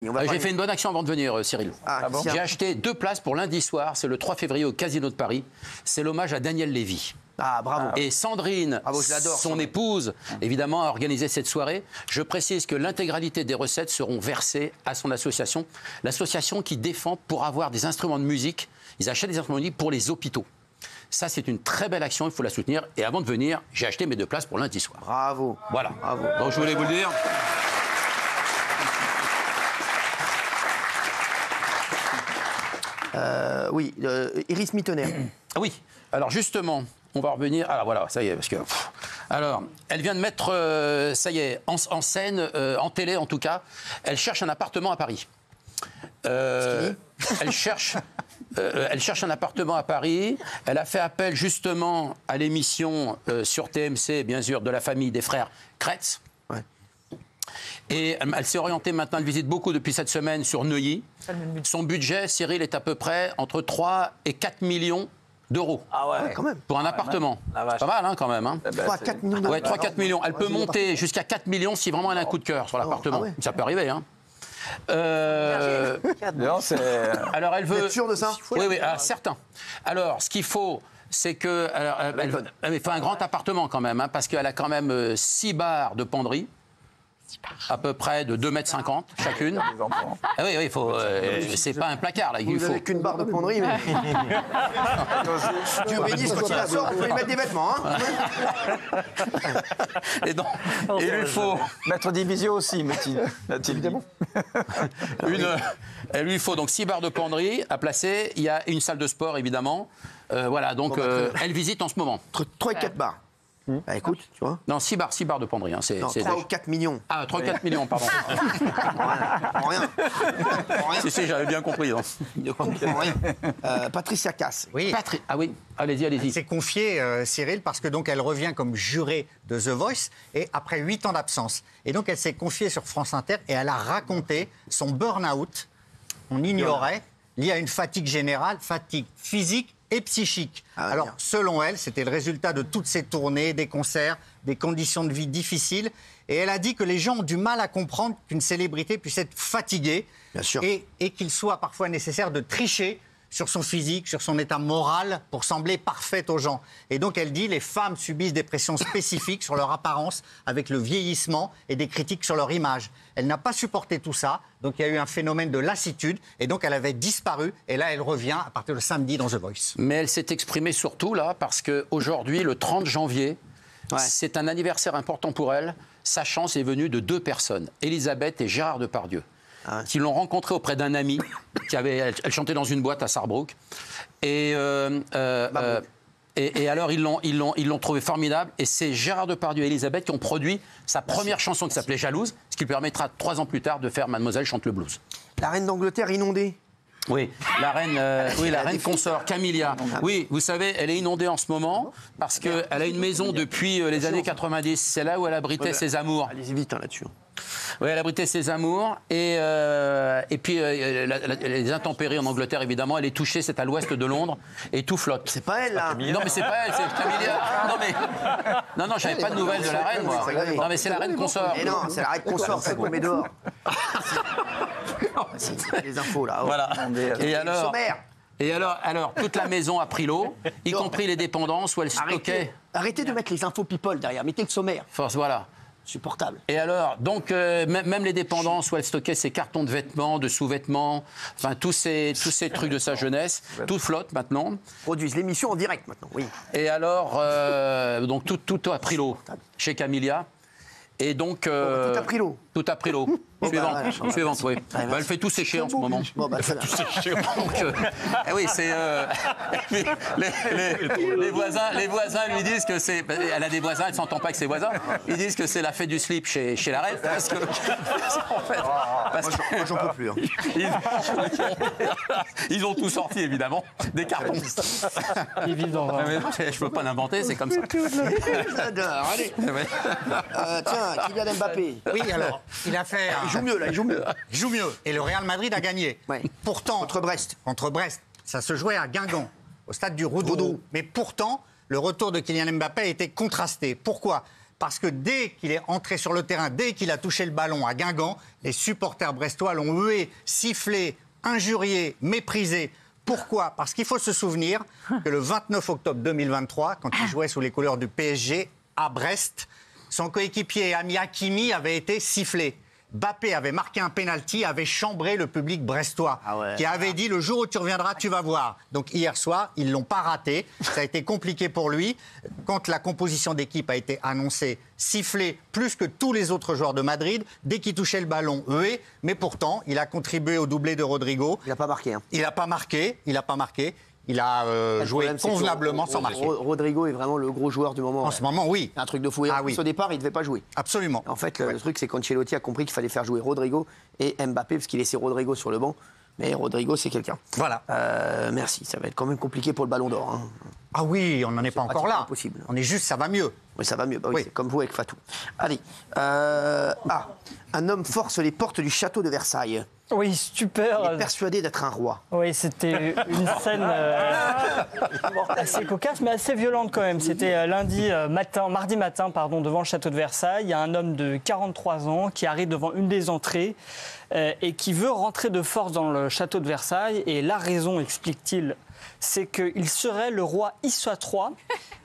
J'ai fait une bonne action avant de venir, Cyril. Bon J'ai acheté 2 places pour lundi soir, c'est le 3 février au Casino de Paris. C'est l'hommage à Daniel Lévy. Ah, bravo. Et Sandrine, bravo, je l'adore, son Sandrine. épouse, évidemment, a organisé cette soirée. Je précise que l'intégralité des recettes seront versées à son association. L'association qui défend pour avoir des instruments de musique. Ils achètent des instruments de musique pour les hôpitaux. Ça, c'est une très belle action, il faut la soutenir. Et avant de venir, j'ai acheté mes 2 places pour lundi soir. Bravo. Voilà. Bravo. Donc, je voulais vous le dire. Oui, Iris Mittener. Ah oui, alors justement, on va revenir. Alors voilà, ça y est, parce que. Alors, elle vient de mettre, ça y est, en scène, en télé en tout cas, elle cherche un appartement à Paris. Elle cherche un appartement à Paris. Elle a fait appel justement à l'émission sur TMC, bien sûr, de la famille des frères Kretz. Ouais. Et elle s'est orientée maintenant, elle visite beaucoup depuis cette semaine sur Neuilly. Son budget, Cyril, est à peu près entre 3 et 4 millions d'euros. Ah ouais, Quand même. Pour un appartement. C'est pas mal, hein, quand même. Hein. 3-4 millions d'euros. Ouais, 3-4 millions. Elle peut monter jusqu'à 4 millions si vraiment elle a un coup de cœur sur l'appartement. Ah ouais. Ça peut arriver, hein. Non, c'est... Alors, elle veut... Vous êtes sûr de ça? Oui, oui, certain. Alors, ce qu'il faut, c'est que... Alors, elle fait un grand appartement quand même, hein, parce qu'elle a quand même 6 barres de penderie. À peu près de 2,50 m chacune. Ah oui, il faut. C'est pas un placard, là. Vous n'avez qu'une barre de penderie, mais. Dieu bénisse, quand il la sort, il faut lui mettre des vêtements. Hein. Et donc, il lui faut. Maître Divisio aussi, évidemment. Il lui faut donc 6 barres de penderie à placer. Il y a une salle de sport, évidemment. Voilà, donc elle visite en ce moment. Entre 3 et 4 barres. Bah écoute, tu vois. Non, 6 barres de penderie. Hein, c'est 3 ou 4 millions. Ah, 3 ou 4 millions, pardon. Rien. Si, j'avais bien compris. Hein. Rien. Patricia Cass. Oui. Ah oui, allez-y. Elle s'est confiée, Cyril, parce que donc elle revient comme jurée de The Voice et après 8 ans d'absence. Et donc elle s'est confiée sur France Inter et elle a raconté son burn-out, on ignorait, lié à une fatigue générale, fatigue physique et psychique. Alors, selon elle, c'était le résultat de toutes ces tournées, des concerts, des conditions de vie difficiles. Et elle a dit que les gens ont du mal à comprendre qu'une célébrité puisse être fatiguée. Bien sûr. Et qu'il soit parfois nécessaire de tricher sur son physique, sur son état moral, pour sembler parfaite aux gens. Et donc, elle dit, les femmes subissent des pressions spécifiques sur leur apparence, avec le vieillissement et des critiques sur leur image. Elle n'a pas supporté tout ça, donc il y a eu un phénomène de lassitude, et donc elle avait disparu, et là, elle revient à partir de samedi dans The Voice. Mais elle s'est exprimée surtout, là, parce qu'aujourd'hui, le 30 janvier, c'est un anniversaire important pour elle. Sa chance est venue de 2 personnes, Elisabeth et Gérard Depardieu. Qui l'ont rencontrée auprès d'un ami, elle chantait dans une boîte à Sarrebruck. Et alors, ils l'ont trouvé formidable. Et c'est Gérard Depardieu et Elisabeth qui ont produit sa première chanson qui s'appelait Jalouse, ce qui lui permettra 3 ans plus tard de faire Mademoiselle chante le blues. La reine d'Angleterre inondée. Oui, la reine consort, Camilla. Oui, vous savez, elle est inondée en ce moment parce qu'elle a une maison depuis les années 90. C'est là où elle abritait ses amours. Allez-y vite là-dessus. Oui, elle abritait ses amours. Et puis, les intempéries en Angleterre, évidemment, elle est touchée, c'est à l'ouest de Londres, et tout flotte. C'est pas elle, là. Non, mais c'est pas elle, c'est Camilla. Non, j'avais pas de nouvelles de la reine, moi. Non, mais c'est la reine consort. Mais non, c'est la reine consort, c'est qu'on met dehors. C'est les infos, là. Voilà. Et alors, Sommaire. alors, toute la maison a pris l'eau, y compris les dépendances où elle stockait. Arrêtez de mettre les infos people derrière, mettez le sommaire. Force, voilà. Supportable. Et alors, donc, même les dépendances où elle stockait ses cartons de vêtements, de sous-vêtements, enfin, tous ces trucs de sa jeunesse, tout flotte maintenant. Produisent l'émission en direct maintenant, oui. Et alors, donc, tout a pris l'eau chez Camilla. Et donc... tout a pris l'eau. Tout a pris l'eau. Suivante, oui. Elle fait tout sécher en ce moment. Elle fait tout sécher. Oui, c'est... les voisins lui disent que c'est... Elle a des voisins, elle ne s'entend pas avec ses voisins. Ils disent que c'est la fête du slip chez la reine. Parce que... Moi, j'en peux plus. Ils ont tout sorti, évidemment. Des cartons. Ils vivent dans un... Je ne peux pas l'inventer, c'est comme ça. J'adore, allez. Tiens, Kylian Mbappé. Oui, alors, il a fait... Il joue mieux, là, il joue mieux. Il joue mieux. Et le Real Madrid a gagné. Ouais. Pourtant, Contre Brest. ça se jouait à Guingamp, au stade du Roudou. Mais pourtant, le retour de Kylian Mbappé a été contrasté. Pourquoi ? parce que dès qu'il est entré sur le terrain, dès qu'il a touché le ballon à Guingamp, les supporters brestois l'ont hué, sifflé, injurié, méprisé. Pourquoi ? Parce qu'il faut se souvenir que le 29 octobre 2023, quand il jouait sous les couleurs du PSG à Brest, son coéquipier Ami Hakimi avait été sifflé. Mbappé avait marqué un pénalty, avait chambré le public brestois, qui avait dit « le jour où tu reviendras, tu vas voir ». Donc hier soir, ils ne l'ont pas raté. Ça a été compliqué pour lui. Quand la composition d'équipe a été annoncée, sifflé plus que tous les autres joueurs de Madrid, dès qu'il touchait le ballon, hué. Mais pourtant, il a contribué au doublé de Rodrigo. Il n'a pas marqué. Hein. Il n'a pas marqué. Il a joué convenablement sans marquer. Rodrigo est vraiment le gros joueur du moment. En ce moment, oui. Un truc de fou. Et au départ, il ne devait pas jouer. Absolument. En fait, le truc, c'est qu'Ancelotti a compris qu'il fallait faire jouer Rodrigo et Mbappé, parce qu'il laissait Rodrigo sur le banc. Mais Rodrigo, c'est quelqu'un. Voilà. Merci. Ça va être quand même compliqué pour le Ballon d'Or. Hein. Ah oui, on n'en est pas encore là. Impossible. On est juste, ça va mieux. Oui, ça va mieux. Bah oui. C'est comme vous avec Fatou. Allez. Un homme force les portes du château de Versailles. Oui, super. Il est persuadé d'être un roi. Oui, c'était une scène assez cocasse, mais assez violente quand même. C'était mardi matin, devant le château de Versailles. Il y a un homme de 43 ans qui arrive devant une des entrées et qui veut rentrer de force dans le château de Versailles. Et la raison, explique-t-il, c'est qu'il serait le roi Issa III,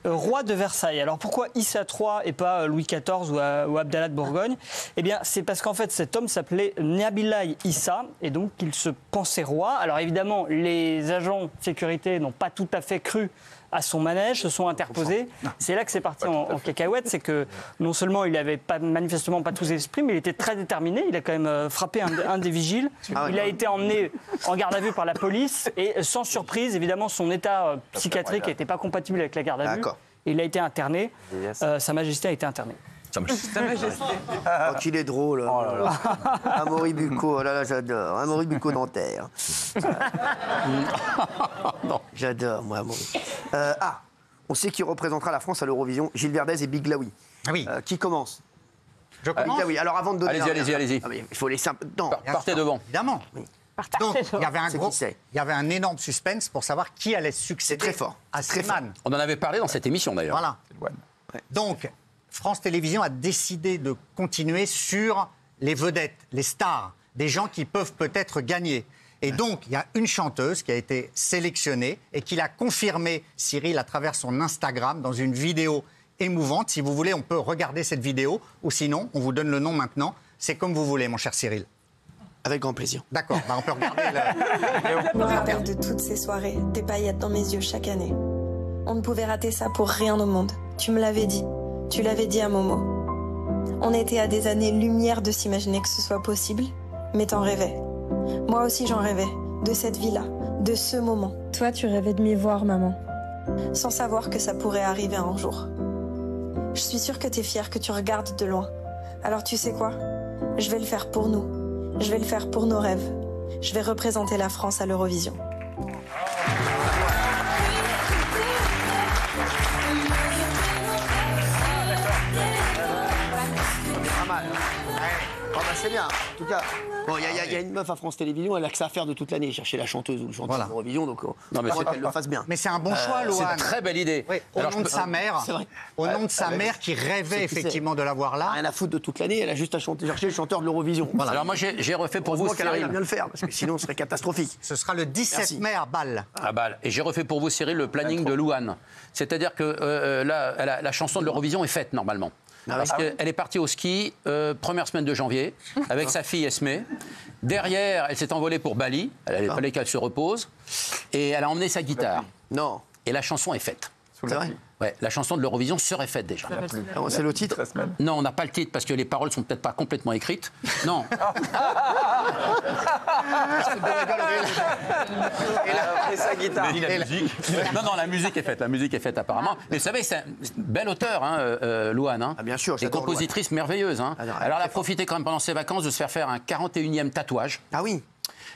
roi de Versailles. Alors pourquoi Issa III et pas Louis XIV ou Abdallah de Bourgogne ? Eh bien, c'est parce qu'en fait, cet homme s'appelait Nabilaï Issa et donc il se pensait roi. Alors évidemment, les agents de sécurité n'ont pas tout à fait cru à son manège, se sont interposés. C'est là que c'est parti en cacahuète, c'est que non seulement il n'avait manifestement pas tous les esprits, mais il était très déterminé. Il a quand même frappé un des vigiles. Il a été emmené en garde à vue par la police et sans surprise, évidemment, son état psychiatrique n'était pas compatible avec la garde à vue. Il a été interné. Sa Majesté a été internée. Sa Majesté. Oh, qu'il est drôle. Oh là là. Amaury Bucco, oh là là, j'adore. Amaury Bucco dentaire. J'adore, moi, Amaury. On sait qui représentera la France à l'Eurovision. Gilles Verdez et Big Laoui. Ah oui. Qui commence ? Je commence. Laoui. Alors avant de donner. Allez-y. Il faut laisser un peu de temps. Partez devant. Évidemment. Oui. Donc, il y avait un énorme suspense pour savoir qui allait succéder très fort. à Slimane. On en avait parlé dans cette émission d'ailleurs. Voilà. Donc, France Télévisions a décidé de continuer sur les vedettes, les stars, des gens qui peuvent peut-être gagner. Et donc, il y a une chanteuse qui a été sélectionnée et qui l'a confirmé, Cyril, à travers son Instagram, dans une vidéo émouvante. Si vous voulez, on peut regarder cette vidéo, ou sinon, on vous donne le nom maintenant. C'est comme vous voulez, mon cher Cyril. Avec grand plaisir. D'accord, on peut regarder. Je me rappelle de toutes ces soirées, des paillettes dans mes yeux chaque année. On ne pouvait rater ça pour rien au monde. Tu me l'avais dit. Tu l'avais dit à Momo. On était à des années-lumière de s'imaginer que ce soit possible, mais t'en rêvais. Moi aussi j'en rêvais, de cette vie-là, de ce moment. Toi, tu rêvais de m'y voir, maman. Sans savoir que ça pourrait arriver un jour. Je suis sûre que t'es fière, que tu regardes de loin. Alors tu sais quoi ? Je vais le faire pour nous. Je vais le faire pour nos rêves. Je vais représenter la France à l'Eurovision. C'est bien. En tout cas, bon, il y a une meuf à France Télévisions, elle a que ça à faire de toute l'année, chercher la chanteuse ou le chanteur de l'Eurovision, donc qu'elle le fasse bien. Mais c'est un bon choix, Lohan. C'est une très belle idée. Oui, au nom de sa mère, qui rêvait effectivement de la voir là. Rien à foutre de toute l'année, elle a juste à chercher le chanteur de l'Eurovision. Voilà. Alors moi, j'ai refait pour vous, qu'elle arrive Cyril. à bien le faire, parce que sinon, ce serait catastrophique. Ce sera le 17 mai à Bâle. À Bâle. Et j'ai refait pour vous, Cyril, le planning de Louane. C'est-à-dire que la chanson de l'Eurovision est faite, normalement. Parce qu'elle est partie au ski, première semaine de janvier, avec sa fille Esmé. Derrière, elle s'est envolée pour Bali. Il fallait qu'elle se repose. Et elle a emmené sa guitare. Non. Et la chanson est faite. C'est vrai ? Ouais, la chanson de l'Eurovision serait faite déjà. C'est le titre ? Non, on n'a pas le titre parce que les paroles sont peut-être pas complètement écrites. Non. Et sa guitare. Non, la musique est faite. La musique est faite apparemment. Mais vous savez, c'est une belle auteure, Louane. Hein. Ah, bien sûr. Et compositrice merveilleuse. Hein. Alors, elle a profité quand même pendant ses vacances de se faire un 41e tatouage. Ah oui.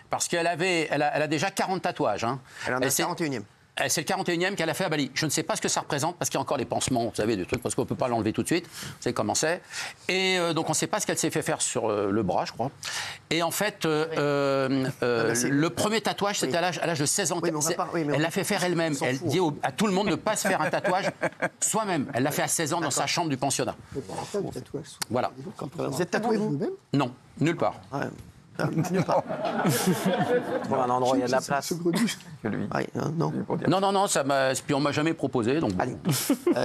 Parce qu'elle a déjà 40 tatouages. Hein. Elle en a 41e. C'est le 41e qu'elle a fait à Bali. Je ne sais pas ce que ça représente parce qu'il y a encore les pansements, vous savez, des trucs, parce qu'on ne peut pas l'enlever tout de suite. Vous savez comment c'est. Et donc on ne sait pas ce qu'elle s'est fait faire sur le bras, je crois. Et en fait, le premier tatouage, c'était à l'âge de 16 ans. Elle l'a fait faire elle-même. Elle dit à tout le monde de ne pas se faire un tatouage soi-même. Elle l'a fait à 16 ans dans sa chambre du pensionnat. Voilà. Vous êtes tatoué vous-même? Non, nulle part. Pour un endroit où il y a de la place. Que lui. Non. Non, puis on m'a jamais proposé. Donc allez.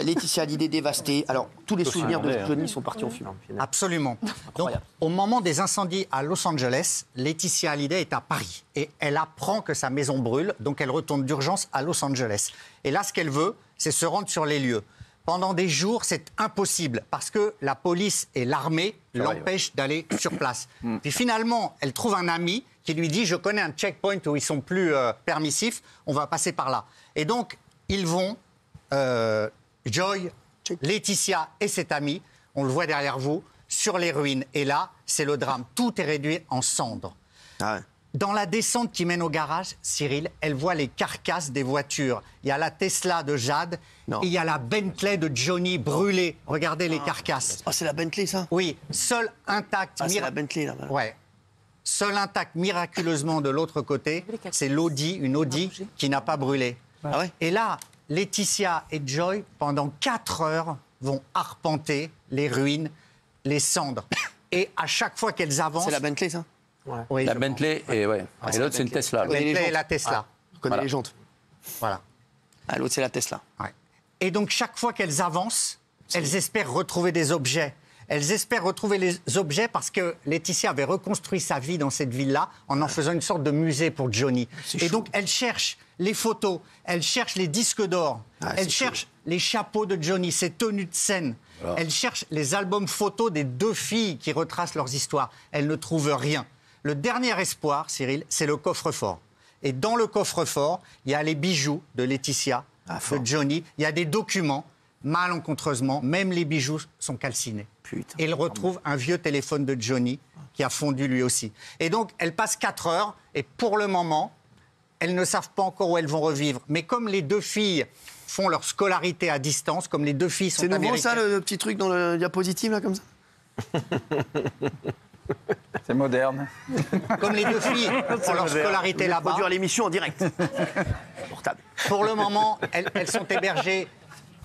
Laetitia Hallyday dévastée. Alors, tous les souvenirs de Johnny sont partis en fumée. Absolument. Donc, au moment des incendies à Los Angeles, Laetitia Hallyday est à Paris. Et elle apprend que sa maison brûle, donc elle retourne d'urgence à Los Angeles. Et là, ce qu'elle veut, c'est se rendre sur les lieux. Pendant des jours, c'est impossible parce que la police et l'armée l'empêchent d'aller sur place. Puis finalement, elle trouve un ami qui lui dit « Je connais un checkpoint où ils sont plus permissifs, on va passer par là ». Et donc, ils vont, Joy, Laetitia et cet ami, on le voit derrière vous, sur les ruines. Et là, c'est le drame. Tout est réduit en cendres. Ah ouais. Dans la descente qui mène au garage, Cyril, elle voit les carcasses des voitures. Il y a la Tesla de Jade et il y a la Bentley de Johnny brûlée. Regardez les carcasses. Ah, c'est la Bentley, ça? Oui, seul intact. Ah, c'est la Bentley, là. Ouais. Seul intact miraculeusement de l'autre côté, c'est l'Audi, une Audi qui n'a pas brûlé. Ah ouais. Et là, Laetitia et Joy, pendant 4 heures, vont arpenter les ruines, les cendres. Et à chaque fois qu'elles avancent... C'est la Bentley, ça? Ouais. Oui, la Bentley et l'autre c'est une Tesla. La Bentley et la Tesla. Je connais les jantes. Voilà. Ah, l'autre c'est la Tesla. Ouais. Et donc chaque fois qu'elles avancent, elles espèrent retrouver des objets. Elles espèrent retrouver les objets parce que Laetitia avait reconstruit sa vie dans cette ville-là en faisant une sorte de musée pour Johnny. Et donc elle cherche les photos, elle cherche les disques d'or, elle cherche les chapeaux de Johnny, ses tenues de scène. Voilà. Elle cherche les albums photos des 2 filles qui retracent leurs histoires. Elle ne trouve rien. Le dernier espoir, Cyril, c'est le coffre-fort. Et dans le coffre-fort, il y a les bijoux de Laetitia, de Johnny. Il y a des documents, malencontreusement, même les bijoux sont calcinés. Putain. Et il retrouve un vieux téléphone de Johnny qui a fondu lui aussi. Et donc, elles passent 4 heures et pour le moment, elles ne savent pas encore où elles vont revivre. Mais comme les 2 filles font leur scolarité à distance, comme les 2 filles sont américaines... C'est nouveau ça, le petit truc dans le diapositive, là, comme ça? C'est moderne. Comme les 2 filles font leur scolarité là-bas. Produire l'émission en direct. Portable. Pour le moment, elles sont hébergées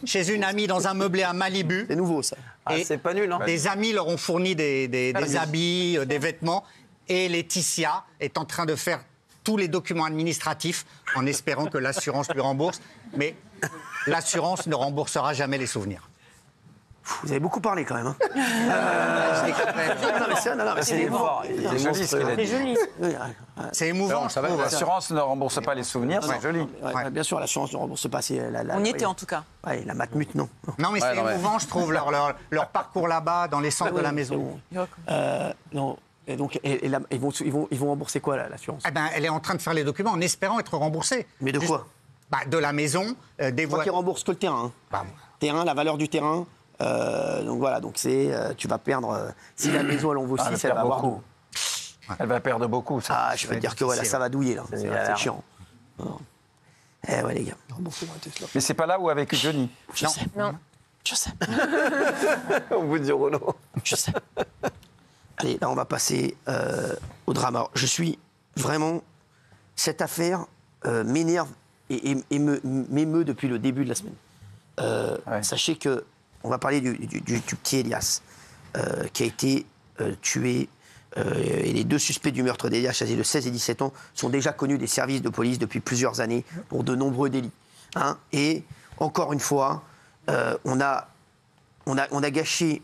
chez une amie dans un meublé à Malibu. C'est nouveau, ça. Et c'est pas nul, hein. Des amis leur ont fourni des habits, des vêtements. Et Laetitia est en train de faire tous les documents administratifs en espérant que l'assurance lui rembourse. Mais l'assurance ne remboursera jamais les souvenirs. Vous avez beaucoup parlé quand même. C'est joli. C'est émouvant. L'assurance ne rembourse pas les souvenirs, c'est joli. Bien sûr, l'assurance ne rembourse pas. On y était en tout cas. Ouais, la Matmut, non. Non, mais c'est émouvant, je trouve, leur parcours là-bas, dans les centres de la maison. Non. Et donc, ils vont rembourser quoi, l'assurance? Elle est en train de faire les documents en espérant être remboursée. Mais de quoi? De la maison, des voies. Qui remboursent que le terrain. Terrain, la valeur du terrain. Donc voilà, donc tu vas perdre. Si la maison elle en vaut 6, elle va avoir beaucoup. Elle va perdre beaucoup. Ça. Je peux te dire que voilà, ça va douiller là. C'est chiant. Eh ouais les gars. Mais c'est pas là où a vécu Johnny. Je sais. Non. Je sais. Au bout du rouleau. Je sais. Allez, là on va passer au drama. Je suis vraiment cette affaire m'énerve et m'émeut depuis le début de la semaine. Sachez que on va parler du petit Elias qui a été tué. Et les 2 suspects du meurtre d'Elias, âgés de 16 et 17 ans, sont déjà connus des services de police depuis plusieurs années pour de nombreux délits. Et encore une fois, on a gâché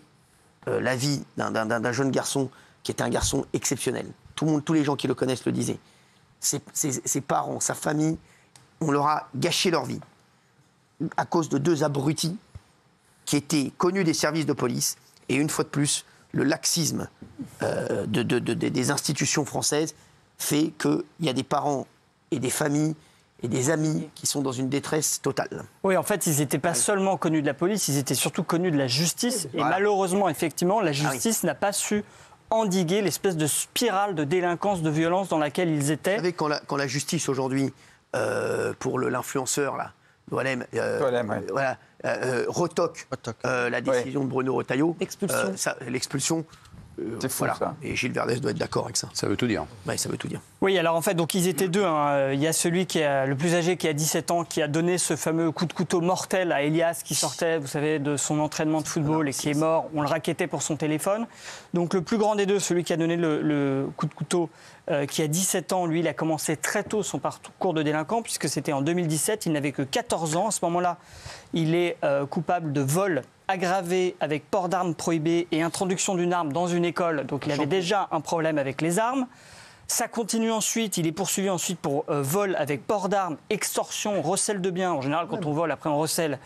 la vie d'un jeune garçon qui était un garçon exceptionnel. Tous les gens qui le connaissent le disaient. Ses parents, sa famille, on leur a gâché leur vie à cause de 2 abrutis qui étaient connus des services de police. Et une fois de plus, le laxisme des institutions françaises fait qu'il y a des parents et des familles et des amis qui sont dans une détresse totale. Oui, en fait, ils n'étaient pas seulement connus de la police, ils étaient surtout connus de la justice. Et malheureusement, effectivement, la justice n'a pas su endiguer l'espèce de spirale de délinquance, de violence dans laquelle ils étaient. Vous savez, quand la justice aujourd'hui pour l'influenceur, là, Toalem, ouais. retoque la décision de Bruno Retailleau. L'expulsion. C'est fou, ça. Et Gilles Verdez doit être d'accord avec ça. Ça veut tout dire. Oui, ça veut tout dire. Oui, alors en fait, donc ils étaient deux. Hein. Il y a celui qui est le plus âgé, qui a 17 ans, qui a donné ce fameux coup de couteau mortel à Elias, qui sortait, vous savez, de son entraînement de football et qui est mort. On le rackettait pour son téléphone. Donc le plus grand des deux, celui qui a donné le coup de couteau, qui a 17 ans, lui, il a commencé très tôt son parcours de délinquant, puisque c'était en 2017. Il n'avait que 14 ans. À ce moment-là, il est coupable de vol aggravé avec port d'armes prohibé et introduction d'une arme dans une école. Donc il avait déjà un problème avec les armes. Ça continue ensuite, il est poursuivi ensuite pour vol avec port d'armes, extorsion, recel de biens. En général, quand on vole, après on recèle.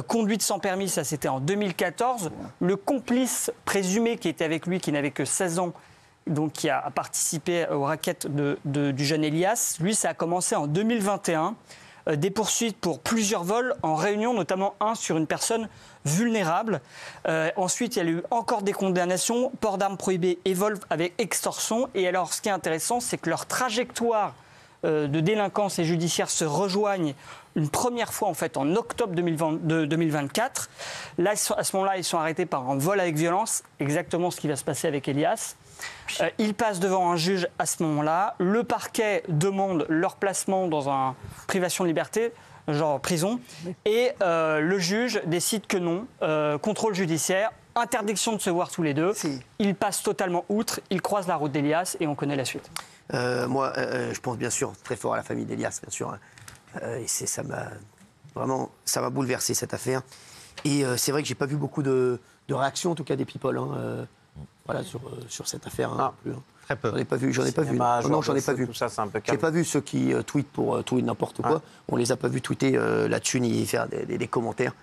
Conduite sans permis, ça c'était en 2014. Le complice présumé qui était avec lui, qui n'avait que 16 ans, donc qui a participé aux rackets du jeune Elias, lui, ça a commencé en 2021. Des poursuites pour plusieurs vols en réunion, notamment un sur une personne vulnérable. Ensuite, il y a eu encore des condamnations, port d'armes prohibé et vol avec extorsion. Et alors, ce qui est intéressant, c'est que leur trajectoire de délinquance et judiciaire se rejoignent une première fois en fait en octobre 2024. Là, à ce moment-là, ils sont arrêtés par un vol avec violence, exactement ce qui va se passer avec Elias. Ils passent devant un juge à ce moment-là. Le parquet demande leur placement dans une privation de liberté, genre prison. Et le juge décide que non. Contrôle judiciaire, interdiction de se voir tous les deux. Ils passent totalement outre. Ils croisent la route d'Elias et on connaît la suite. Moi, je pense bien sûr très fort à la famille d'Elias, bien sûr. Et ça m'a bouleversé cette affaire. Et c'est vrai que j'ai pas vu beaucoup de réactions, en tout cas des people. Voilà, sur cette affaire. Très peu. J'en ai pas vu. Non, j'en ai pas vu. J'ai pas vu ceux qui tweetent pour tout et n'importe quoi. On les a pas vus tweeter là-dessus ni faire des commentaires.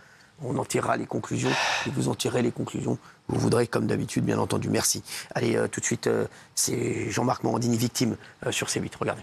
On en tirera les conclusions. Et vous en tirez les conclusions. Vous voudrez, comme d'habitude, bien entendu. Merci. Allez, tout de suite, c'est Jean-Marc Morandini, victime sur C8. Regardez.